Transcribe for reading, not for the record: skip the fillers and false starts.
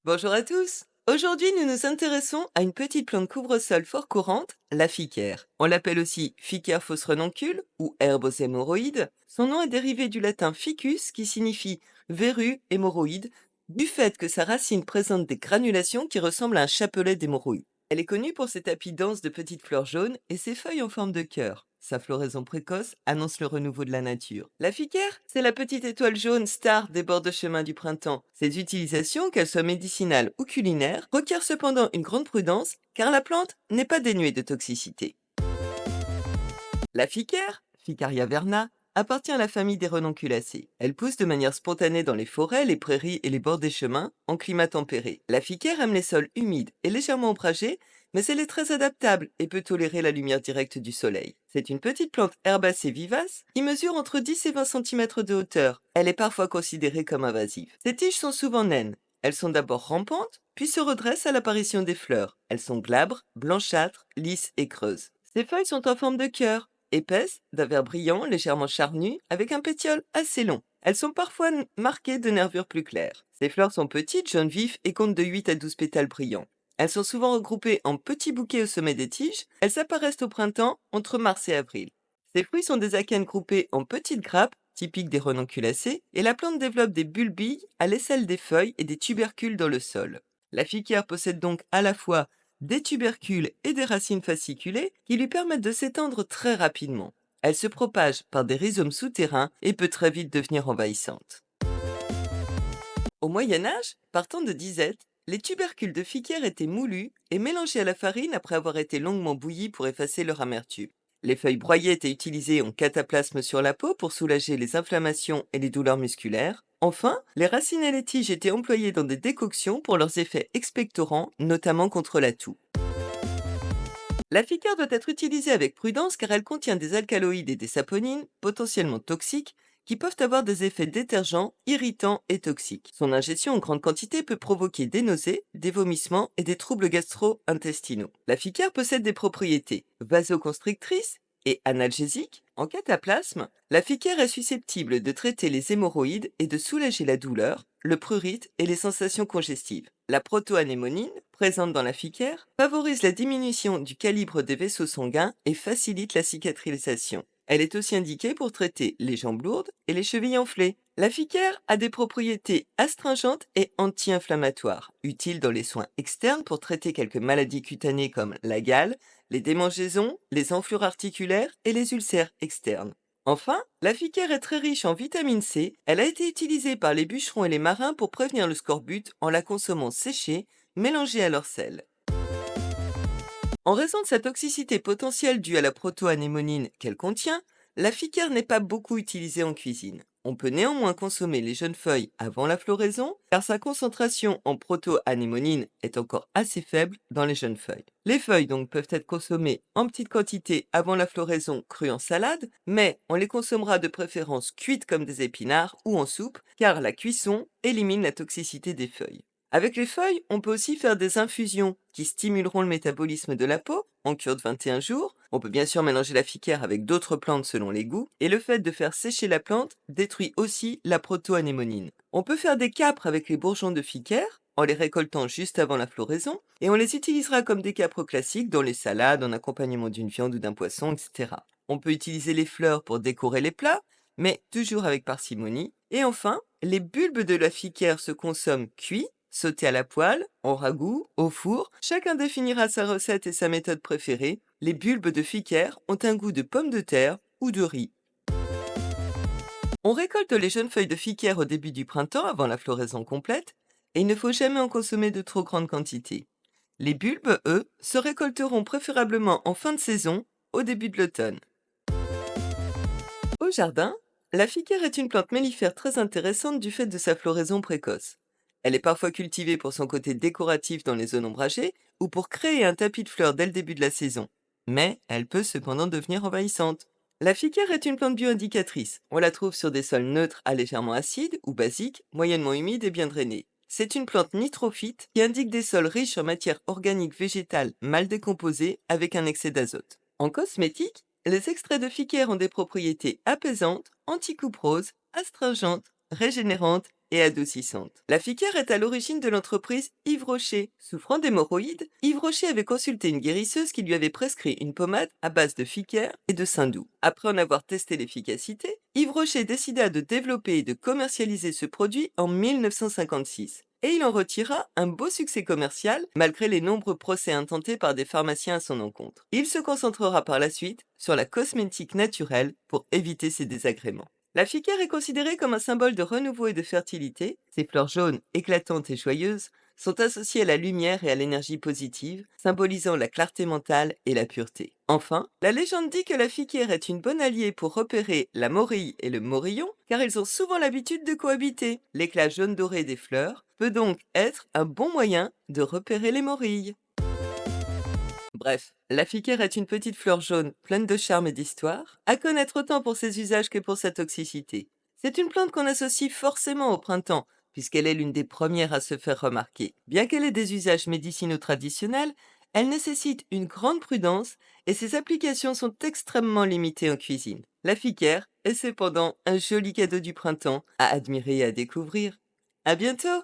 Bonjour à tous. Aujourd'hui, nous nous intéressons à une petite plante couvre-sol fort courante, la ficère. On l'appelle aussi Ficus fausse renoncule ou herbe aux hémorroïdes. Son nom est dérivé du latin ficus qui signifie verrue hémorroïde, du fait que sa racine présente des granulations qui ressemblent à un chapelet d'hémorroïdes. Elle est connue pour ses tapis denses de petites fleurs jaunes et ses feuilles en forme de cœur. Sa floraison précoce annonce le renouveau de la nature. La ficaire, c'est la petite étoile jaune star des bords de chemin du printemps. Ses utilisations, qu'elles soient médicinales ou culinaires, requièrent cependant une grande prudence car la plante n'est pas dénuée de toxicité. La ficaire, Ficaria verna, appartient à la famille des renonculacées. Elle pousse de manière spontanée dans les forêts, les prairies et les bords des chemins, en climat tempéré. La ficaire aime les sols humides et légèrement ombragés, mais elle est très adaptable et peut tolérer la lumière directe du soleil. C'est une petite plante herbacée vivace qui mesure entre 10 et 20 cm de hauteur. Elle est parfois considérée comme invasive. Ses tiges sont souvent naines. Elles sont d'abord rampantes, puis se redressent à l'apparition des fleurs. Elles sont glabres, blanchâtres, lisses et creuses. Ses feuilles sont en forme de cœur, épaisses, d'un vert brillant, légèrement charnu, avec un pétiole assez long. Elles sont parfois marquées de nervures plus claires. Ces fleurs sont petites, jaune vif et comptent de 8 à 12 pétales brillants. Elles sont souvent regroupées en petits bouquets au sommet des tiges. Elles apparaissent au printemps, entre mars et avril. Ces fruits sont des akènes groupés en petites grappes, typiques des renonculacées, et la plante développe des bulbilles à l'aisselle des feuilles et des tubercules dans le sol. La fiquière possède donc à la fois des tubercules et des racines fasciculées qui lui permettent de s'étendre très rapidement. Elle se propage par des rhizomes souterrains et peut très vite devenir envahissante. Au Moyen Âge, partant de disettes, les tubercules de ficaire étaient moulus et mélangés à la farine après avoir été longuement bouillis pour effacer leur amertume. Les feuilles broyées étaient utilisées en cataplasme sur la peau pour soulager les inflammations et les douleurs musculaires. Enfin, les racines et les tiges étaient employées dans des décoctions pour leurs effets expectorants, notamment contre la toux. La ficaire doit être utilisée avec prudence car elle contient des alcaloïdes et des saponines potentiellement toxiques qui peuvent avoir des effets détergents, irritants et toxiques. Son ingestion en grande quantité peut provoquer des nausées, des vomissements et des troubles gastro-intestinaux. La ficaire possède des propriétés vasoconstrictrices et analgésiques. En cataplasme, la ficaire est susceptible de traiter les hémorroïdes et de soulager la douleur, le prurite et les sensations congestives. La protoanémonine, présente dans la ficaire, favorise la diminution du calibre des vaisseaux sanguins et facilite la cicatrisation. Elle est aussi indiquée pour traiter les jambes lourdes et les chevilles enflées. La ficaire a des propriétés astringentes et anti-inflammatoires, utiles dans les soins externes pour traiter quelques maladies cutanées comme la gale, les démangeaisons, les enflures articulaires et les ulcères externes. Enfin, la ficaire est très riche en vitamine C. Elle a été utilisée par les bûcherons et les marins pour prévenir le scorbut en la consommant séchée, mélangée à leur sel. En raison de sa toxicité potentielle due à la protoanémonine qu'elle contient, la ficaire n'est pas beaucoup utilisée en cuisine. On peut néanmoins consommer les jeunes feuilles avant la floraison, car sa concentration en protoanémonine est encore assez faible dans les jeunes feuilles. Les feuilles donc peuvent être consommées en petite quantité avant la floraison crues en salade, mais on les consommera de préférence cuites comme des épinards ou en soupe, car la cuisson élimine la toxicité des feuilles. Avec les feuilles, on peut aussi faire des infusions qui stimuleront le métabolisme de la peau en cure de 21 jours. On peut bien sûr mélanger la ficaire avec d'autres plantes selon les goûts. Et le fait de faire sécher la plante détruit aussi la protoanémonine. On peut faire des câpres avec les bourgeons de ficaire en les récoltant juste avant la floraison. Et on les utilisera comme des câpres classiques dans les salades, en accompagnement d'une viande ou d'un poisson, etc. On peut utiliser les fleurs pour décorer les plats, mais toujours avec parcimonie. Et enfin, les bulbes de la ficaire se consomment cuits, sautés à la poêle, en ragoût, au four. Chacun définira sa recette et sa méthode préférée. Les bulbes de ficaire ont un goût de pomme de terre ou de riz. On récolte les jeunes feuilles de ficaire au début du printemps avant la floraison complète et il ne faut jamais en consommer de trop grandes quantités. Les bulbes, eux, se récolteront préférablement en fin de saison, au début de l'automne. Au jardin, la ficaire est une plante mellifère très intéressante du fait de sa floraison précoce. Elle est parfois cultivée pour son côté décoratif dans les zones ombragées ou pour créer un tapis de fleurs dès le début de la saison. Mais elle peut cependant devenir envahissante. La ficaire est une plante bioindicatrice. On la trouve sur des sols neutres à légèrement acides ou basiques, moyennement humides et bien drainés. C'est une plante nitrophyte qui indique des sols riches en matière organique végétale mal décomposée avec un excès d'azote. En cosmétique, les extraits de ficaire ont des propriétés apaisantes, anticuproses, astringentes, régénérante et adoucissante. La Ficaire est à l'origine de l'entreprise Yves Rocher. Souffrant d'hémorroïdes, Yves Rocher avait consulté une guérisseuse qui lui avait prescrit une pommade à base de Ficaire et de saindoux. Après en avoir testé l'efficacité, Yves Rocher décida de développer et de commercialiser ce produit en 1956. Et il en retira un beau succès commercial, malgré les nombreux procès intentés par des pharmaciens à son encontre. Il se concentrera par la suite sur la cosmétique naturelle pour éviter ses désagréments. La Ficaire est considérée comme un symbole de renouveau et de fertilité. Ses fleurs jaunes, éclatantes et joyeuses, sont associées à la lumière et à l'énergie positive, symbolisant la clarté mentale et la pureté. Enfin, la légende dit que la Ficaire est une bonne alliée pour repérer la morille et le morillon, car ils ont souvent l'habitude de cohabiter. L'éclat jaune doré des fleurs peut donc être un bon moyen de repérer les morilles. Bref, la Ficaire est une petite fleur jaune pleine de charme et d'histoire, à connaître autant pour ses usages que pour sa toxicité. C'est une plante qu'on associe forcément au printemps, puisqu'elle est l'une des premières à se faire remarquer. Bien qu'elle ait des usages médicinaux traditionnels, elle nécessite une grande prudence et ses applications sont extrêmement limitées en cuisine. La Ficaire est cependant un joli cadeau du printemps à admirer et à découvrir. À bientôt!